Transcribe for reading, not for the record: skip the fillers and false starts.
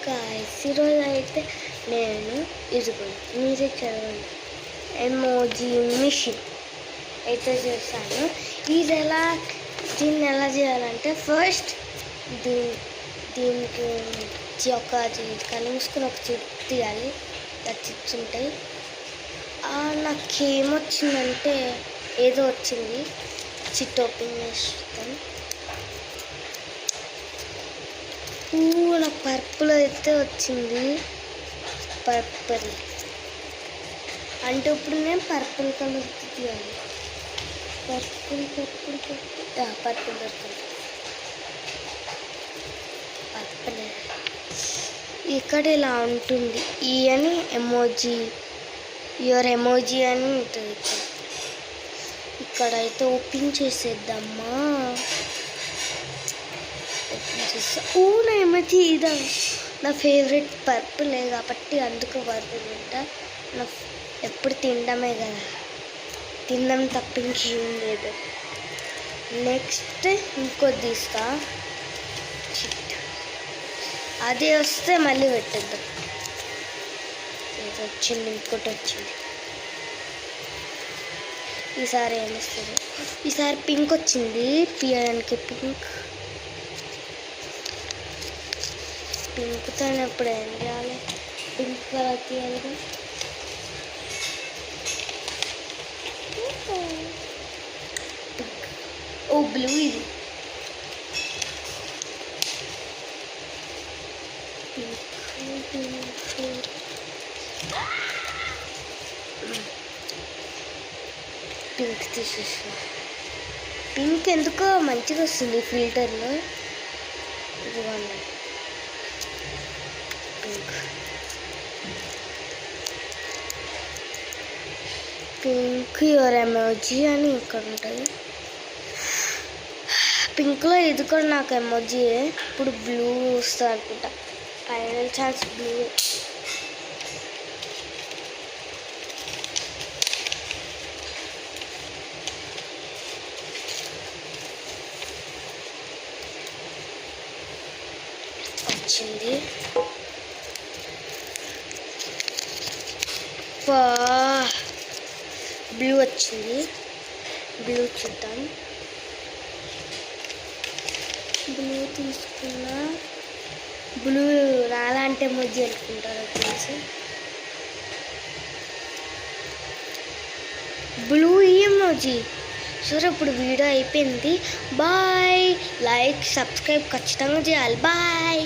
Guys, ఈరోజు అయితే నేను ఇదిగోండి మీరే చదవండి ఎమోజీ మిషన్ అయితే చేస్తాను. దీన్ని ఎలా చేయాలంటే ఫస్ట్ దీనికి ఒక కళ్ళు మూసుకుని ఒక చిప్ తీయాలి. చిప్స్ ఉంటాయి. నాకేమొచ్చిందంటే ఏదో వచ్చింది. చిట్ ఓపెన్ చేస్తాను. నాకు పర్పుల్ అయితే వచ్చింది. పర్పుల్ అంటే ఇప్పుడు నేను పర్పుల్ కలర్ తీయాలి. పర్పుల్ పర్పుల్ ఇక్కడ ఇలా ఉంటుంది. ఈ అని ఎమోజీ, యువర్ ఎమోజీ అని ఉంటుంది. ఇక్కడైతే ఓపెన్ చేసేద్దామా. ఓపెన్ చేస్తా. నా ఎమోజీ ఇదా. నా ఫేవరెట్ పర్పులే కాబట్టి అందుకు పర్పుల్ తింటా. నా ఎప్పుడు తినడమే కదా, తినడం తప్ప ఇంకేం లేదు. నెక్స్ట్ ఇంకోటి తీస్తా. అదే వస్తే మళ్ళీ పెట్టేద్దాం. ఇది వచ్చింది, ఇంకోటి వచ్చింది. ఈసారి ఏమొస్తుంది? ఈసారి పింక్ వచ్చింది. తీయడానికి పింక్తో ఎప్పుడు ఏం చేయాలి? పింక్ కలర్ తీయాలి. ఓ బ్లూ. ఇది పింక్ తీసేసిన. పింక్ ఎందుకో మంచిగా వస్తుంది ఫిల్టర్లో. ఇదిగోండి పింక్ యువర్ ఎమోజీ అని ఇక్కడ ఉంటుంది. పింక్లో ఇది కూడా నాకు ఎమోజీయే. ఇప్పుడు బ్లూ వస్తుంది అనుకుంటా. Final chance blue. వచ్చింది. బ్లూ వచ్చింది. బ్లూ చూద్దాం. బ్లూ తీసుకున్నా. బ్లూ నాలాంటి ఎమోజీ అనుకుంటారు తెలిసి. Blue emoji. సరే, ఇప్పుడు వీడియో అయిపోయింది. బాయ్. లైక్, సబ్స్క్రైబ్ ఖచ్చితంగా చేయాలి. బాయ్.